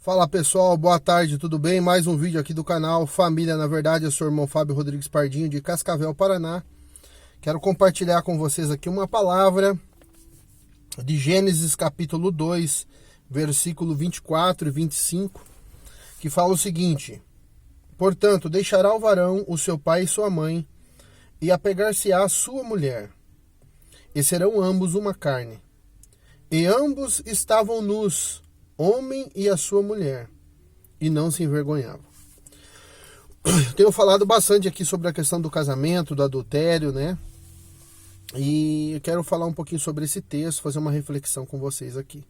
Fala pessoal, boa tarde, tudo bem? Mais um vídeo aqui do canal Família na Verdade. Eu sou o irmão Fábio Rodrigues Pardinho de Cascavel, Paraná. Quero compartilhar com vocês aqui uma palavra de Gênesis capítulo 2, versículo 24 e 25, que fala o seguinte: Portanto, deixará o varão o seu pai e sua mãe, e apegar-se-á à sua mulher, e serão ambos uma carne. E ambos estavam nus, homem e a sua mulher, e não se envergonhavam. Tenho falado bastante aqui sobre a questão do casamento, do adultério, né? E eu quero falar um pouquinho sobre esse texto, fazer uma reflexão com vocês aqui.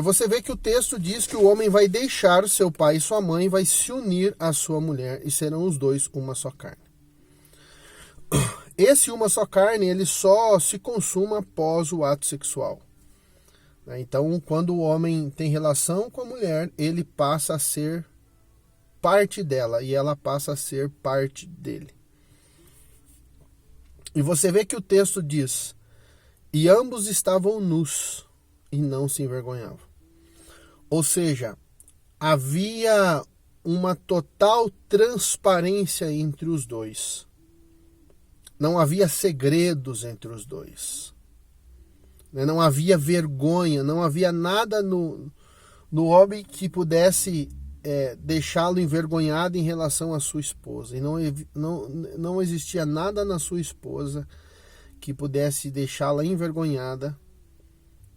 Você vê que o texto diz que o homem vai deixar seu pai e sua mãe, vai se unir à sua mulher, e serão os dois uma só carne. Esse uma só carne, ele só se consuma após o ato sexual. Então, quando o homem tem relação com a mulher, ele passa a ser parte dela e ela passa a ser parte dele. E você vê que o texto diz: e ambos estavam nus e não se envergonhavam. Ou seja, havia uma total transparência entre os dois. Não havia segredos entre os dois. Não havia vergonha, não havia nada no homem que pudesse deixá-lo envergonhado em relação à sua esposa. E não existia nada na sua esposa que pudesse deixá-la envergonhada,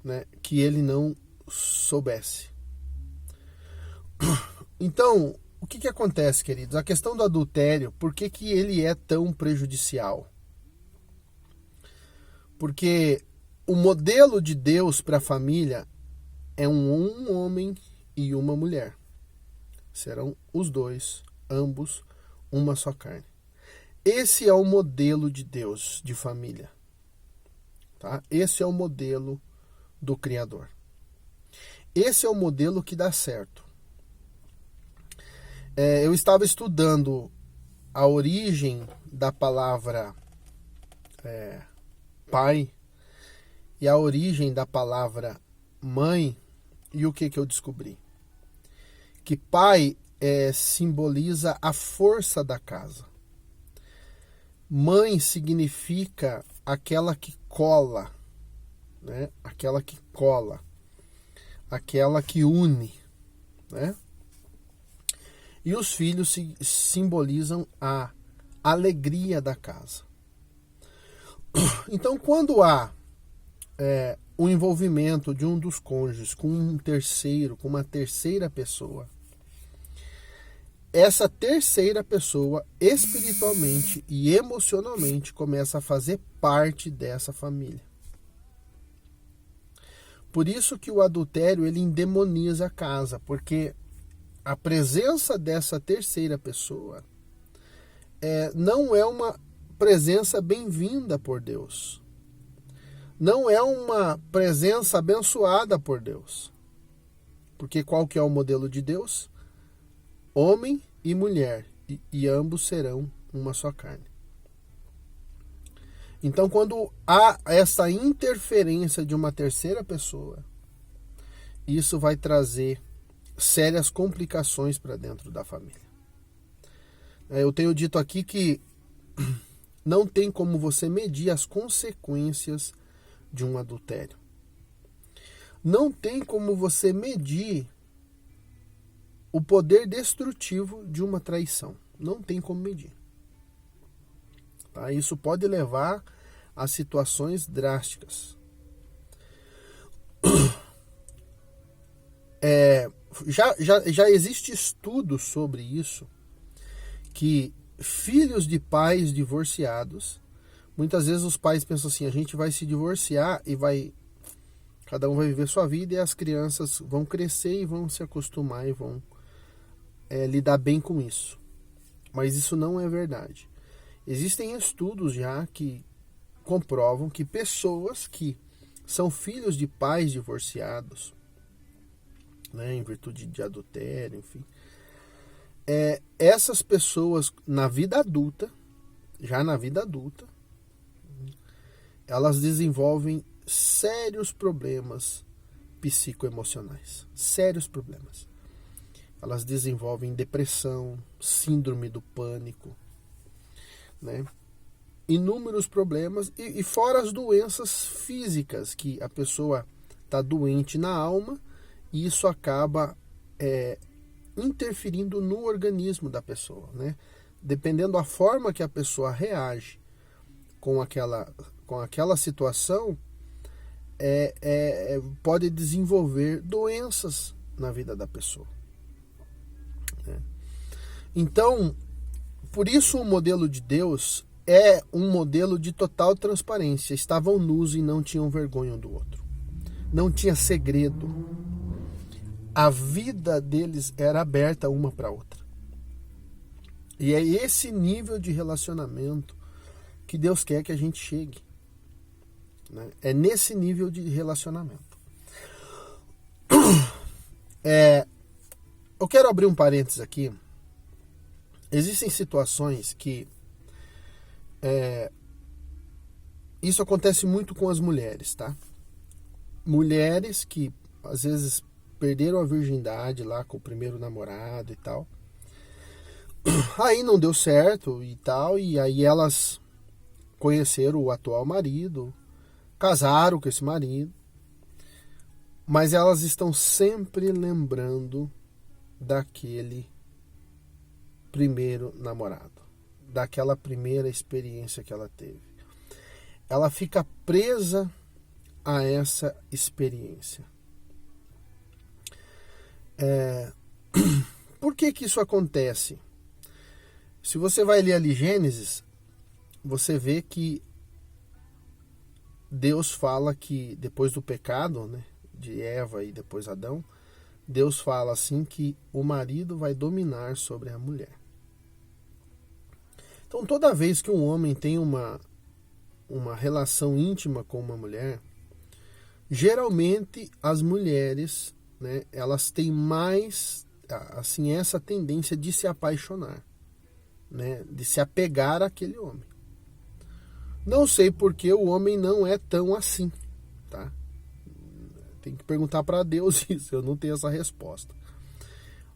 né, que ele não soubesse. Então, o que acontece, queridos? A questão do adultério, por que ele é tão prejudicial? Porque o modelo de Deus para a família é um homem e uma mulher. Serão os dois, ambos, uma só carne. Esse é o modelo de Deus de família. Tá? Esse é o modelo do Criador. Esse é o modelo que dá certo. Eu estava estudando a origem da palavra pai e a origem da palavra mãe, e o que eu descobri? Que pai simboliza a força da casa. Mãe significa aquela que cola, né? Aquela que cola, aquela que une, né? E os filhos simbolizam a alegria da casa. Então, quando há o envolvimento de um dos cônjuges com um terceiro, com uma terceira pessoa, essa terceira pessoa espiritualmente e emocionalmente começa a fazer parte dessa família. Por isso que o adultério ele endemoniza a casa, porque a presença dessa terceira pessoa não é uma presença bem-vinda por Deus. Não é uma presença abençoada por Deus. Porque qual que é o modelo de Deus? Homem e mulher, e ambos serão uma só carne. Então, quando há essa interferência de uma terceira pessoa, isso vai trazer sérias complicações para dentro da família. Eu tenho dito aqui que não tem como você medir as consequências de um adultério. Não tem como você medir o poder destrutivo de uma traição. Não tem como medir. Tá? Isso pode levar a situações drásticas. Já existe estudo sobre isso, que filhos de pais divorciados, muitas vezes os pais pensam assim: a gente vai se divorciar e cada um vai viver sua vida, e as crianças vão crescer e vão se acostumar e vão lidar bem com isso. Mas isso não é verdade. Existem estudos já que comprovam que pessoas que são filhos de pais divorciados, né, em virtude de adultério, enfim, essas pessoas na vida adulta, elas desenvolvem sérios problemas psicoemocionais, sérios problemas. Elas desenvolvem depressão, síndrome do pânico, né? Inúmeros problemas, e fora as doenças físicas, que a pessoa está doente na alma, e isso acaba interferindo no organismo da pessoa, né? Dependendo da forma que a pessoa reage com aquela situação, pode desenvolver doenças na vida da pessoa, né? Então, por isso o modelo de Deus é um modelo de total transparência. Estavam nus e não tinham vergonha um do outro. Não tinha segredo. A vida deles era aberta uma para a outra. E é esse nível de relacionamento que Deus quer que a gente chegue, né? É nesse nível de relacionamento. Eu quero abrir um parênteses aqui. Existem situações que isso acontece muito com as mulheres, tá? Mulheres que às vezes perderam a virgindade lá com o primeiro namorado e tal. Aí não deu certo e tal, e aí elas conheceram o atual marido, casaram com esse marido, mas elas estão sempre lembrando daquele primeiro namorado, daquela primeira experiência que ela teve. Ela fica presa a essa experiência. Por que isso acontece? Se você vai ler ali Gênesis, você vê que Deus fala que depois do pecado, né, de Eva e depois Adão, Deus fala assim que o marido vai dominar sobre a mulher. Então toda vez que um homem tem uma relação íntima com uma mulher, geralmente as mulheres, né, elas têm mais assim, essa tendência de se apaixonar, né, de se apegar àquele homem. Não sei porque o homem não é tão assim, tá? Tem que perguntar para Deus isso, eu não tenho essa resposta.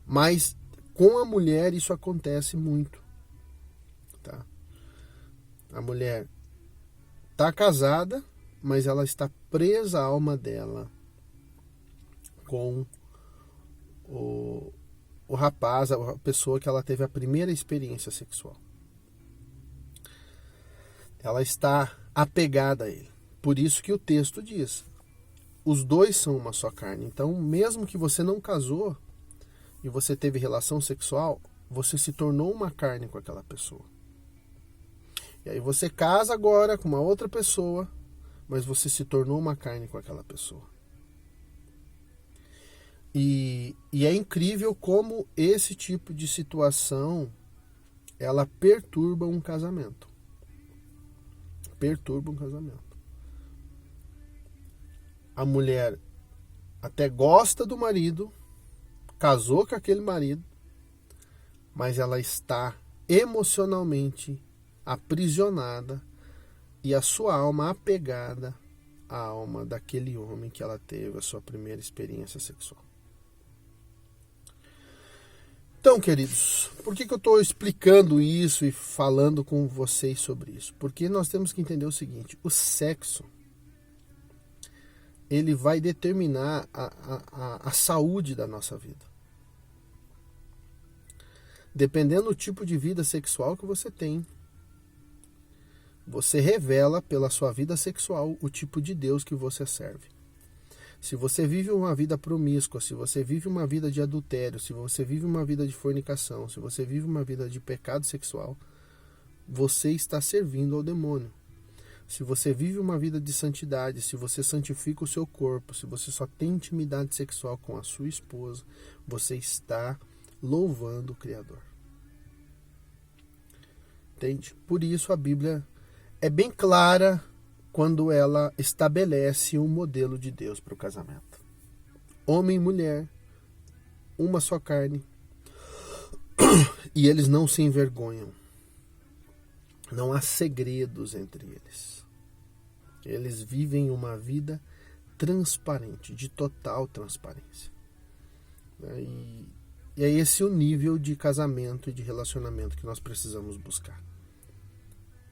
Mas com a mulher isso acontece muito, tá? A mulher está casada, mas ela está presa à alma dela com o rapaz, a pessoa que ela teve a primeira experiência sexual. Ela está apegada a ele. Por isso que o texto diz: os dois são uma só carne. Então, mesmo que você não casou e você teve relação sexual, você se tornou uma carne com aquela pessoa. E aí você casa agora com uma outra pessoa, mas você se tornou uma carne com aquela pessoa. E é incrível como esse tipo de situação ela perturba um casamento. Perturba um casamento. A mulher até gosta do marido, casou com aquele marido, mas ela está emocionalmente aprisionada e a sua alma apegada à alma daquele homem que ela teve a sua primeira experiência sexual. Então, queridos, por que eu estou explicando isso e falando com vocês sobre isso? Porque nós temos que entender o seguinte: o sexo, ele vai determinar a saúde da nossa vida. Dependendo do tipo de vida sexual que você tem, você revela pela sua vida sexual o tipo de Deus que você serve. Se você vive uma vida promíscua, se você vive uma vida de adultério, se você vive uma vida de fornicação, se você vive uma vida de pecado sexual, você está servindo ao demônio. Se você vive uma vida de santidade, se você santifica o seu corpo, se você só tem intimidade sexual com a sua esposa, você está louvando o Criador. Entende? Por isso a Bíblia é bem clara quando ela estabelece um modelo de Deus para o casamento. Homem e mulher, uma só carne, e eles não se envergonham. Não há segredos entre eles. Eles vivem uma vida transparente, de total transparência. E é esse o nível de casamento e de relacionamento que nós precisamos buscar,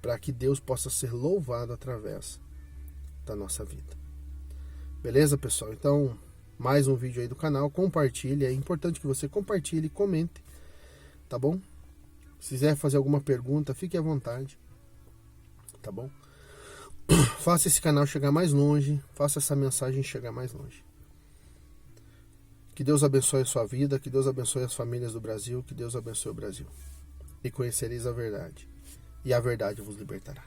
para que Deus possa ser louvado através da nossa vida. Beleza, pessoal? Então, mais um vídeo aí do canal, compartilhe, é importante que você compartilhe e comente, tá bom? Se quiser fazer alguma pergunta, fique à vontade, tá bom? Faça esse canal chegar mais longe, faça essa mensagem chegar mais longe. Que Deus abençoe a sua vida, que Deus abençoe as famílias do Brasil, que Deus abençoe o Brasil. E conhecereis a verdade, e a verdade vos libertará.